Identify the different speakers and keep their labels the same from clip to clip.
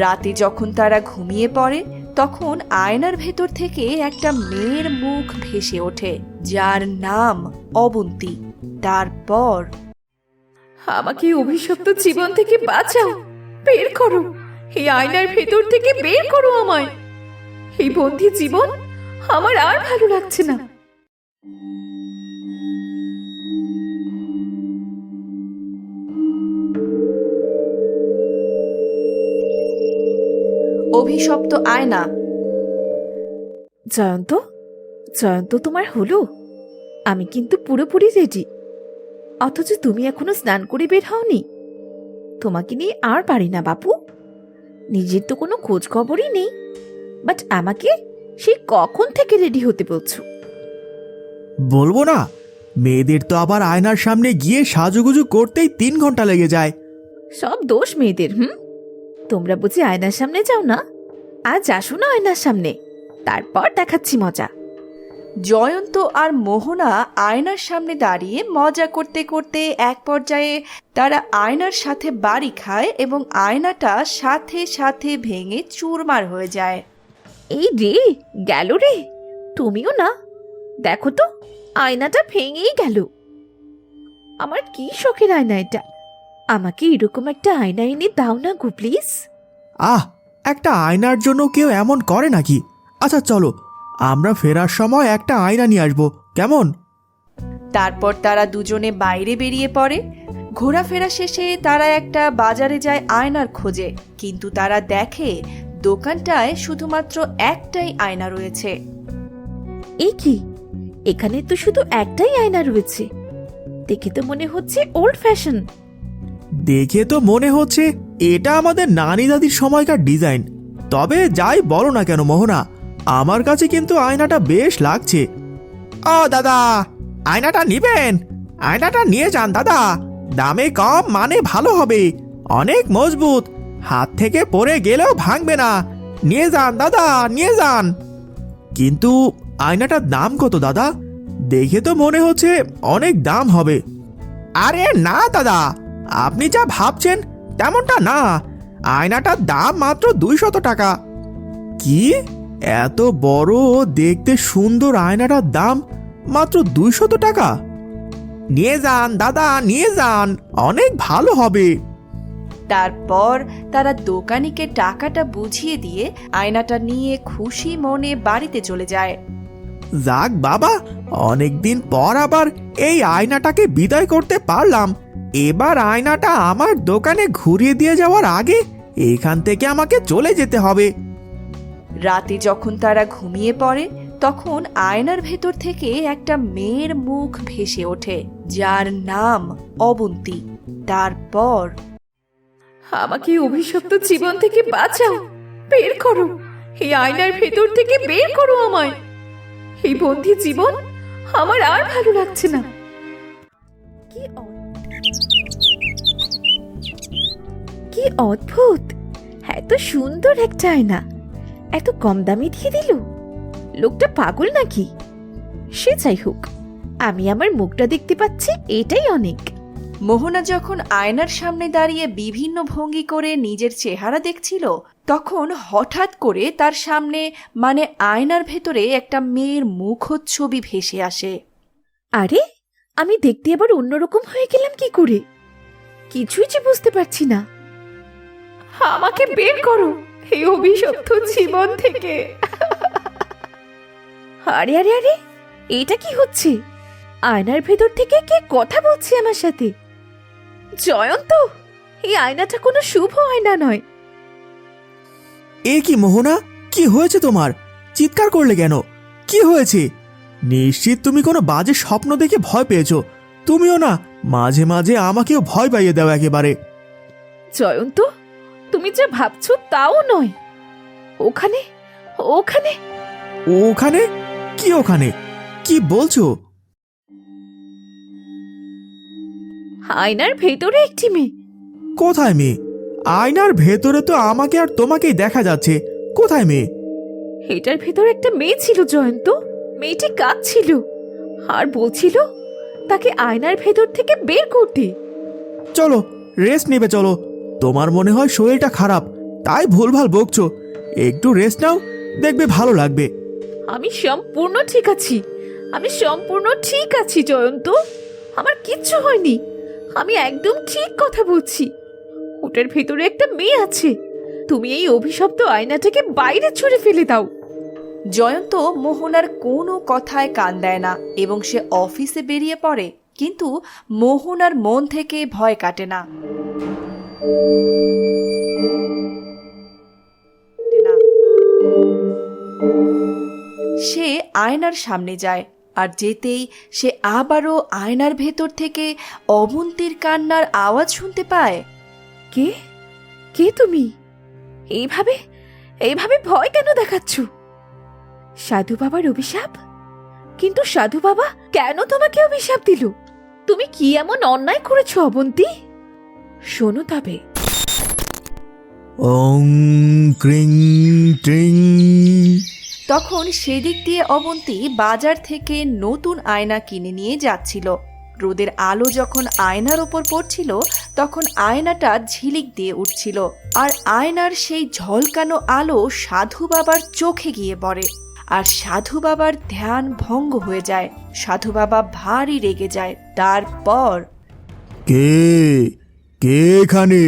Speaker 1: রাতে যখন তারা ঘুমিয়ে পড়ে তখন আয়নার ভেতর থেকে একটা মেয়ের মুখ ভেসে ওঠে, যার নাম অবন্তী। তারপর,
Speaker 2: আমাকে অভিশপ্ত জীবন থেকে বাঁচাও, বের করো, এই আয়নার ভেতর থেকে বের করো আমায়। এই বন্দি জীবন আমার আর ভালো লাগছে না।
Speaker 1: অভিশপ্ত আয়না।
Speaker 2: জয়ন্ত, জয়ন্ত, তোমার হলো? আমি কিন্তু পুরোপুরি রেডি, অথচ তুমি এখনো স্নান করে বের হওনি। তোমাকে নিয়ে আর পারি না বাপু। নিজের তো কোনো খোঁজ খবরই নেই, বাট আমাকে সেই কখন থেকে রেডি হতে বলছো?
Speaker 3: বলবো না, মেয়েদের তো আবার আয়নার সামনে গিয়ে সাজুগুজু করতেই 3 ঘন্টা লেগে যায়।
Speaker 2: সব দোষ মেয়েদের। তোমরা বুঝি আয়নার সামনে যাও না? আজ আসো না আয়নার সামনে, তারপর দেখাচ্ছি মজা।
Speaker 1: জয়ন্ত আর মোহনা আয়নার সামনে দাঁড়িয়ে মজা করতে করতে এক পর্যায়ে তারা আয়নার সাথে বাড়ি খায় এবং আয়নাটা সাথে সাথে ভেঙে চুরমার হয়ে যায়।
Speaker 2: এই রে, গেল রে, তুমিও না? দেখো তো, আয়নাটা ভেঙেই গেল। আমার কি শখের আয়না এটা। আমাকে এরকম একটা আয়না এনে দাও না গো প্লিজ।
Speaker 3: আহ, একটা আয়নার জন্য কেউ এমন করে নাকি? আচ্ছা চলো, আমরা ফেরার সময় একটা আয়না নিয়ে আসবো, কেমন?
Speaker 1: তারপর তারা দুজনে বাইরে বেরিয়ে পড়ে। ঘোরাফেরা শেষে তারা একটা বাজারে যায় আয়নার খোঁজে, কিন্তু তারা দেখে দোকানটায় শুধুমাত্র একটাই আয়না রয়েছে।
Speaker 2: এই কি, এখানে তো শুধু একটাই আয়না রয়েছে। দেখে তো মনে হচ্ছে ওল্ড ফ্যাশন।
Speaker 3: দেখে তো মনে হচ্ছে এটা আমাদের নানি দাদির সময়কার ডিজাইন। তবে যাই বলো না কেন মোহনা, আমার কাছে কিন্তু আয়নাটা বেশ লাগছে। ও দাদা, আয়নাটা নিবেন? আয়নাটা নিয়ে যান দাদা, দামে কম মানে ভালো হবে, অনেক মজবুত, হাত থেকে পড়ে গেলেও ভাঙবে না। নিয়ে যান দাদা, নিয়ে যান। কিন্তু আয়নাটার দাম কত দাদা? দেখে তো মনে হচ্ছে অনেক দাম হবে। আরে না দাদা, আপনি যা ভাবছেন তেমনটা না, আয়নাটার দাম মাত্র 200 টাকা। কি, এত বড় দেখতে সুন্দর আয়নাটার দাম মাত্র 200 টাকা? নিয়ে যান দাদা, নিয়ে যান, অনেক ভালো হবে।
Speaker 1: তারপর তারা দোকানিকে টাকাটা বুঝিয়ে দিয়ে আয়নাটা নিয়ে খুশি মনে বাড়িতে চলে যায়।
Speaker 3: যাক বাবা, অনেকদিন পর আবার এই আয়নাটাকে বিদায় করতে পারলাম। এবার আয়নাটা আমার দোকানে ঘুরিয়ে দিয়ে যাওয়ার আগে এখান থেকে আমাকে চলে যেতে হবে।
Speaker 1: রাতে যখন তারা ঘুমিয়ে পড়ে তখন আয়নার ভেতর থেকে একটা মেয়ের মুখ ভেসে ওঠে, যার নাম অবন্তী। তারপর,
Speaker 2: আমাকে অভিশপ্ত জীবন থেকে বাঁচাও, বের করো, এই আয়নার ভেতর থেকে বের করো আমায়। এই বন্দি জীবন আমার আর ভালো লাগছে না। কি অদ্ভুত, এত সুন্দর একটা আয়না এত কম দামে দিয়ে দিল। লোকটা পাগল নাকি? সে যাই হোক, আমি আমার মুখটা দেখতে পাচ্ছি, এটাই অনেক।
Speaker 1: মোহনা যখন আয়নার সামনে দাঁড়িয়ে বিভিন্ন ভঙ্গি করে নিজের চেহারা দেখছিল তখন হঠাৎ করে তার সামনে মানে আয়নার ভেতরে একটা মেয়ের মুখচ্ছবি ভেসে আসে।
Speaker 2: আরে, আমি দেখতে আবার অন্যরকম হয়ে গেলাম কি করে? কিছুই যে বুঝতে পারছি না। আমাকে বের করো এই অভিশপ্ত জীবন থেকে। আরে আরে আরে, এটা কি হচ্ছে? আয়নার ভেতর থেকে কে কথা বলছে আমার সাথে? জয়ন্ত, এই আয়নাটা কোনো শুভ আয়না নয়।
Speaker 3: এ কি মোহনা, কি হয়েছে তোমার? চিৎকার করলে কেন? কি হয়েছে? নিশ্চিত তুমি কোনো বাজে স্বপ্ন দেখে ভয় পেয়েছো। তুমিও না মাঝে মাঝে আমাকেও ভয় পাইয়ে দাও একেবারে।
Speaker 2: জয়ন্ত, তুমি যা ভাবছো তাও নয়। ওখানে ওখানে
Speaker 3: ওখানে? কি ওখানে? কি বলছো?
Speaker 2: আয়নার ভেতরে একটি মেয়ে।
Speaker 3: কোথায় মেয়ে? আয়নার ভেতরে তো আমাকে আর তোমাকেই দেখা যাচ্ছে। কোথায় মেয়ে?
Speaker 2: এটার ভেতর একটা মেয়ে ছিল জয়ন্ত। মেয়েটি কাঁদছিল আর বলছিল তাকে আয়নার ভেতর থেকে বের করতে।
Speaker 3: চলো, রেস্ট নেবে চলো। তোমার মনে হয় শরীরটা খারাপ, তাই ভুলভাল বকছো। একটু রেস্ট নাও, দেখবে ভালো লাগবে।
Speaker 2: আমি সম্পূর্ণ ঠিক আছি, আমি সম্পূর্ণ ঠিক আছি জয়ন্ত। আমার কিচ্ছু হয়নি, আমি একদম ঠিক কথা বলছি। ওটার ভেতরে একটা মেয়ে আছে। তুমি এই অভিশপ্ত আয়নাটাকে বাইরে ছুঁড়ে ফেলে দাও।
Speaker 1: জয়ন্ত মোহনার কোনো কথায় কান দেয় না এবং সে অফিসে বেরিয়ে পড়ে, কিন্তু মোহনার মন থেকে ভয় কাটে না। সে আয়নার সামনে যায়, আর যেতেই সে আবারও আয়নার ভেতর থেকে অবন্তীর কান্নার আওয়াজ শুনতে পায়।
Speaker 2: কে কে তুমি? এইভাবে এইভাবে ভয় কেন দেখাচ্ছ? সাধু বাবার অভিশাপ? কিন্তু সাধু বাবা কেন তোমাকে অভিশাপ দিল? তুমি কি এমন অন্যায় করেছো অবন্তী? শোনো তবে।
Speaker 3: ওং ক্রিং ট্রিং।
Speaker 1: তখন সেদিক দিয়ে অবন্তী বাজার থেকে নতুন আয়না কিনে নিয়ে যাচ্ছিল। রোদের আলো যখন আয়নার ওপর পড়ছিল, তখন আয়নাটা ঝিলিক দিয়ে উঠছিল, আর আয়নার সেই ঝলকানো আলো সাধু বাবার চোখে গিয়ে পড়ে, আর সাধু বাবার ধ্যান ভঙ্গ হয়ে যায়। সাধু বাবা ভারী রেগে যায়। তারপর
Speaker 3: কে কে এখানে?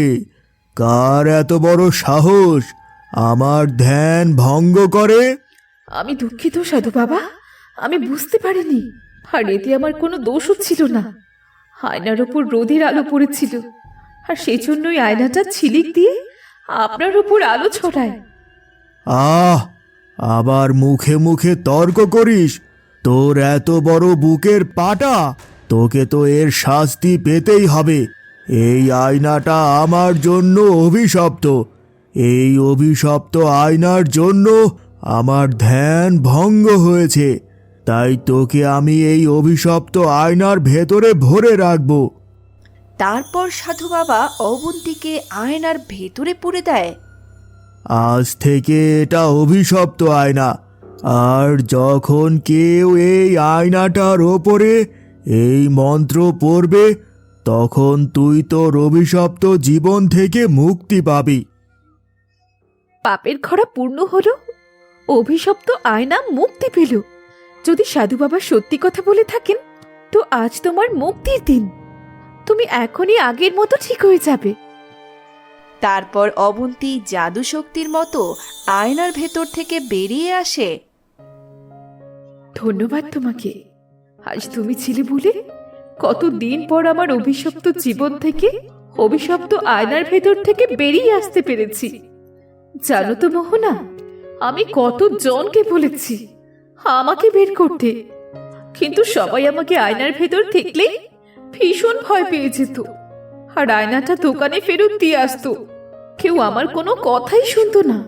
Speaker 3: কার এত বড় সাহস আমার ধ্যান ভঙ্গ করে?
Speaker 2: আমি দুঃখিত সাধু বাবা, আমি বুঝতে পারিনি। আর এতে আমার কোনো দোষও ছিল না। আয়নার ওপর রোদের আলো পড়েছিল, আর সেই জন্যই আয়নাটা ছিলিক দিয়ে আপনার ওপর আলো ছড়ায়।
Speaker 3: আহ, আবার মুখে মুখে তর্ক করিস? তোর এত বড় বুকের পাটা, তোকে তো এর শাস্তি পেতেই হবে। এই আয়নাটা আমার জন্য অভিশপ্ত। এই অভিশপ্ত আয়নার জন্য আমার ধ্যান ভঙ্গ হয়েছে। তাই তোকে আমি এই অভিশপ্ত আয়নার ভেতরে ভরে রাখবো।
Speaker 1: তারপর সাধু বাবা অবন্তীকে আয়নার ভেতরে পুরে দেয়।
Speaker 3: আজ থেকে এটা অভিশপ্ত আয়না, আর যখন কেউ এই আয়নাটার ওপরে এই মন্ত্র পড়বে, তখন তুই তোর অভিশপ্ত জীবন থেকে মুক্তি পাবি।
Speaker 2: পাপের খরা পূর্ণ হলো, অভিশপ্ত আয়না মুক্তি পেল। যদি সাধু বাবা সত্যি কথা বলে থাকেন, তো আজ তোমার মুক্তির দিন। তুমি এখনই আগের মতো ঠিক হয়ে যাবে।
Speaker 1: তারপর অবন্তী জাদু শক্তির মতো আয়নার ভেতর থেকে বেরিয়ে আসে।
Speaker 2: ধন্যবাদ তোমাকে। আজ তুমি ছিলে বলে কতদিন পর আমার অভিশপ্ত জীবন থেকে, অভিশপ্ত আয়নার ভেতর থেকে বেরিয়ে আসতে পেরেছি। জানো তো মোহনা, আমি কত জনকে বলেছি আমাকে বের করতে, কিন্তু সবাই আমাকে আয়নার ভেতর দেখলেই ভীষণ ভয় পেয়ে যেত, আর আয়নাটা দোকানে ফেরত দিয়ে আসতো। কেউ আমার কোনো কথাই শুনতো না।